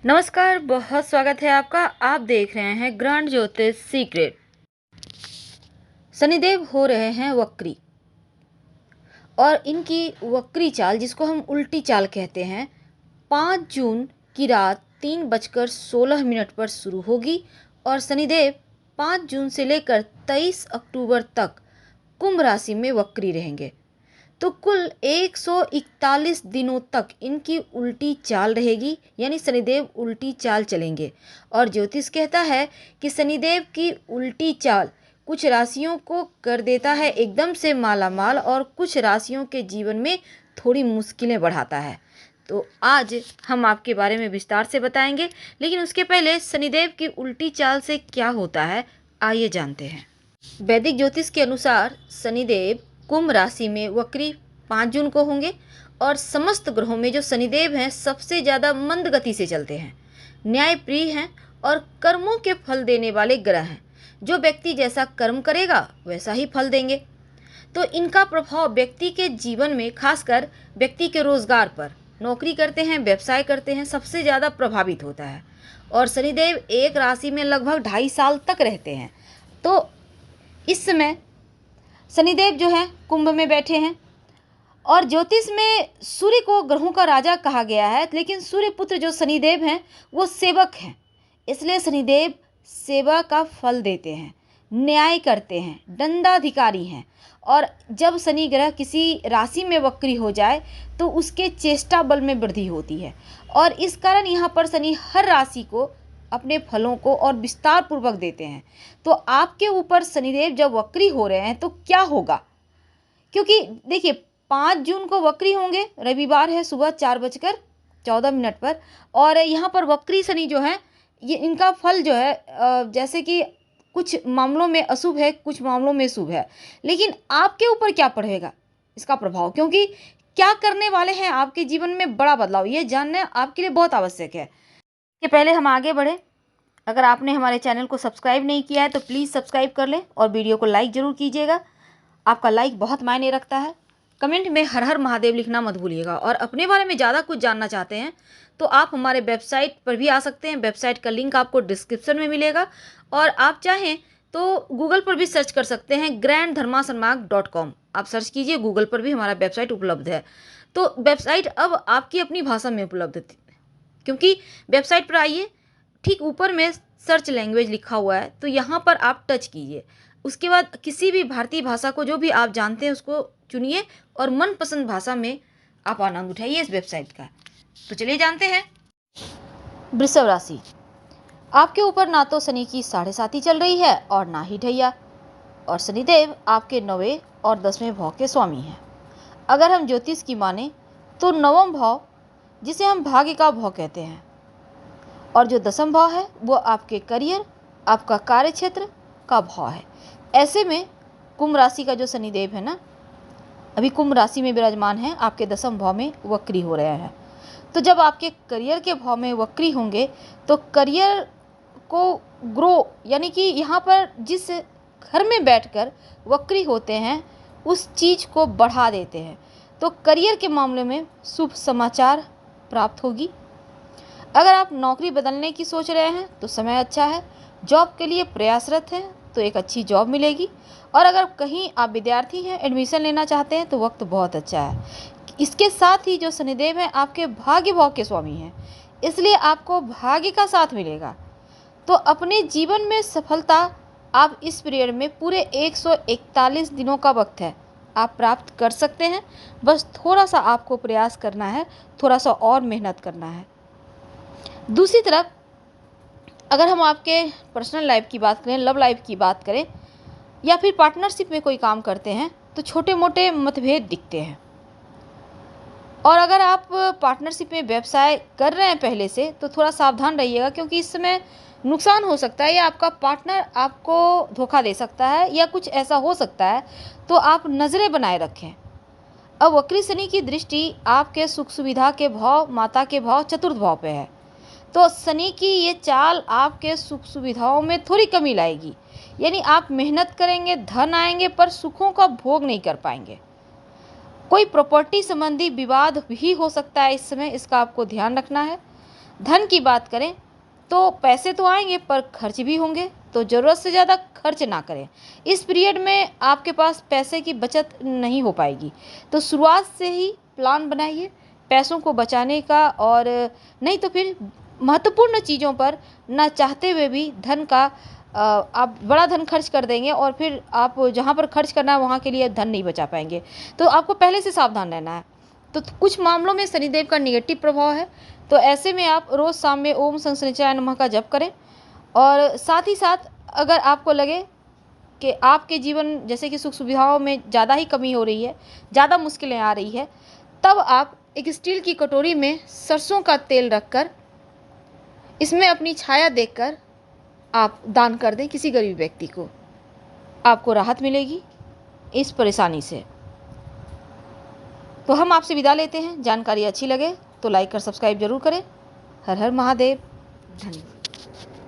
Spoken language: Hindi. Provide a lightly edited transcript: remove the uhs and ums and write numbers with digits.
नमस्कार, बहुत स्वागत है आपका। आप देख रहे हैं ग्रैंड ज्योतिष सीक्रेट। शनिदेव हो रहे हैं वक्री और इनकी वक्री चाल, जिसको हम उल्टी चाल कहते हैं, 5 जून की रात 3:16 पर शुरू होगी और शनिदेव 5 जून से लेकर 23 अक्टूबर तक कुंभ राशि में वक्री रहेंगे। तो कुल 141 दिनों तक इनकी उल्टी चाल रहेगी, यानी शनिदेव उल्टी चाल चलेंगे। और ज्योतिष कहता है कि शनिदेव की उल्टी चाल कुछ राशियों को कर देता है एकदम से मालामाल और कुछ राशियों के जीवन में थोड़ी मुश्किलें बढ़ाता है। तो आज हम आपके बारे में विस्तार से बताएंगे, लेकिन उसके पहले शनिदेव की उल्टी चाल से क्या होता है, आइए जानते हैं। वैदिक ज्योतिष के अनुसार शनिदेव कुंभ राशि में वक्री 5 जून को होंगे और समस्त ग्रहों में जो शनिदेव हैं सबसे ज़्यादा मंद गति से चलते हैं, न्यायप्रिय हैं और कर्मों के फल देने वाले ग्रह हैं। जो व्यक्ति जैसा कर्म करेगा वैसा ही फल देंगे। तो इनका प्रभाव व्यक्ति के जीवन में, खासकर व्यक्ति के रोजगार पर, नौकरी करते हैं, व्यवसाय करते हैं, सबसे ज़्यादा प्रभावित होता है। और शनिदेव एक राशि में लगभग 2.5 साल तक रहते हैं। तो इस समय शनिदेव जो है कुंभ में बैठे हैं और ज्योतिष में सूर्य को ग्रहों का राजा कहा गया है, लेकिन सूर्य पुत्र जो शनिदेव हैं वो सेवक हैं, इसलिए शनिदेव सेवा का फल देते हैं, न्याय करते हैं, दंडाधिकारी हैं। और जब शनि ग्रह किसी राशि में वक्री हो जाए तो उसके चेष्टा बल में वृद्धि होती है और इस कारण यहाँ पर शनि हर राशि को अपने फलों को और विस्तार पूर्वक देते हैं। तो आपके ऊपर शनिदेव जब वक्री हो रहे हैं तो क्या होगा, क्योंकि देखिए 5 जून को वक्री होंगे, रविवार है, सुबह 4:14 पर। और यहाँ पर वक्री शनि जो है ये इनका फल जो है जैसे कि कुछ मामलों में अशुभ है, कुछ मामलों में शुभ है, लेकिन आपके ऊपर क्या पड़ेगा इसका प्रभाव, क्योंकि क्या करने वाले हैं आपके जीवन में बड़ा बदलाव, ये जानना आपके लिए बहुत आवश्यक है। कि पहले हम आगे बढ़ें, अगर आपने हमारे चैनल को सब्सक्राइब नहीं किया है तो प्लीज़ सब्सक्राइब कर लें और वीडियो को लाइक ज़रूर कीजिएगा। आपका लाइक बहुत मायने रखता है। कमेंट में हर हर महादेव लिखना मत भूलिएगा। और अपने बारे में ज़्यादा कुछ जानना चाहते हैं तो आप हमारे वेबसाइट पर भी आ सकते हैं। वेबसाइट का लिंक आपको डिस्क्रिप्शन में मिलेगा और आप चाहें तो गूगल पर भी सर्च कर सकते हैं, granddharmasarmak.com। आप सर्च कीजिए, गूगल पर भी हमारा वेबसाइट उपलब्ध है। तो वेबसाइट अब आपकी अपनी भाषा में उपलब्ध थी, क्योंकि वेबसाइट पर आइए, ठीक ऊपर में सर्च लैंग्वेज लिखा हुआ है, तो यहाँ पर आप टच कीजिए। उसके बाद किसी भी भारतीय भाषा को जो भी आप जानते हैं उसको चुनिए और मनपसंद भाषा में आप आनंद उठाइए इस वेबसाइट का। तो चलिए जानते हैं। वृषभ राशि, आपके ऊपर ना तो शनि की 7.5 चल रही है और ना ही ढैया, और शनिदेव आपके 9वें और 10वें भाव के स्वामी हैं। अगर हम ज्योतिष की माने तो 9वां भाव, जिसे हम भाग्य का भाव कहते हैं, और जो 10वां भाव है वो आपके करियर, आपका कार्य क्षेत्र का भाव है। ऐसे में कुंभ राशि का जो शनिदेव है ना, अभी कुंभ राशि में विराजमान है, आपके 10वें भाव में वक्री हो रहे हैं। तो जब आपके करियर के भाव में वक्री होंगे तो करियर को ग्रो, यानी कि यहाँ पर जिस घर में बैठकर वक्री होते हैं उस चीज़ को बढ़ा देते हैं। तो करियर के मामले में शुभ समाचार प्राप्त होगी। अगर आप नौकरी बदलने की सोच रहे हैं तो समय अच्छा है। जॉब के लिए प्रयासरत हैं तो एक अच्छी जॉब मिलेगी। और अगर कहीं आप विद्यार्थी हैं, एडमिशन लेना चाहते हैं, तो वक्त बहुत अच्छा है। इसके साथ ही जो शनिदेव हैं आपके भाग्य भाव के स्वामी हैं, इसलिए आपको भाग्य का साथ मिलेगा। तो अपने जीवन में सफलता आप इस पीरियड में पूरे 141 दिनों का वक्त है, आप प्राप्त कर सकते हैं। बस थोड़ा सा आपको प्रयास करना है, थोड़ा सा और मेहनत करना है। दूसरी तरफ अगर हम आपके पर्सनल लाइफ की बात करें, लव लाइफ की बात करें, या फिर पार्टनरशिप में कोई काम करते हैं तो छोटे मोटे मतभेद दिखते हैं। और अगर आप पार्टनरशिप में व्यवसाय कर रहे हैं पहले से तो थोड़ा सावधान रहिएगा, क्योंकि इस समय नुकसान हो सकता है या आपका पार्टनर आपको धोखा दे सकता है या कुछ ऐसा हो सकता है, तो आप नज़रें बनाए रखें। अब वक्री शनि की दृष्टि आपके सुख सुविधा के भाव, माता के भाव, चतुर्थ भाव पे है। तो शनि की ये चाल आपके सुख सुविधाओं में थोड़ी कमी लाएगी, यानी आप मेहनत करेंगे, धन आएंगे, पर सुखों का भोग नहीं कर पाएंगे। कोई प्रॉपर्टी संबंधी विवाद भी हो सकता है इस समय, इसका आपको ध्यान रखना है। धन की बात करें तो पैसे तो आएंगे पर खर्च भी होंगे, तो ज़रूरत से ज़्यादा खर्च ना करें। इस पीरियड में आपके पास पैसे की बचत नहीं हो पाएगी, तो शुरुआत से ही प्लान बनाइए पैसों को बचाने का, और नहीं तो फिर महत्वपूर्ण चीज़ों पर ना चाहते हुए भी धन का आप बड़ा धन खर्च कर देंगे, और फिर आप जहाँ पर खर्च करना है वहाँ के लिए धन नहीं बचा पाएंगे। तो आपको पहले से सावधान रहना है। तो कुछ मामलों में शनिदेव का निगेटिव प्रभाव है, तो ऐसे में आप रोज़ शाम में ओम शनिश्चराय नमः का जप करें। और साथ ही साथ अगर आपको लगे कि आपके जीवन जैसे कि सुख सुविधाओं में ज़्यादा ही कमी हो रही है, ज़्यादा मुश्किलें आ रही है, तब आप एक स्टील की कटोरी में सरसों का तेल रखकर इसमें अपनी छाया देखकर आप दान कर दें किसी गरीब व्यक्ति को, आपको राहत मिलेगी इस परेशानी से। तो हम आपसे विदा लेते हैं। जानकारी अच्छी लगे तो लाइक और सब्सक्राइब जरूर करें। हर हर महादेव। धन्यवाद।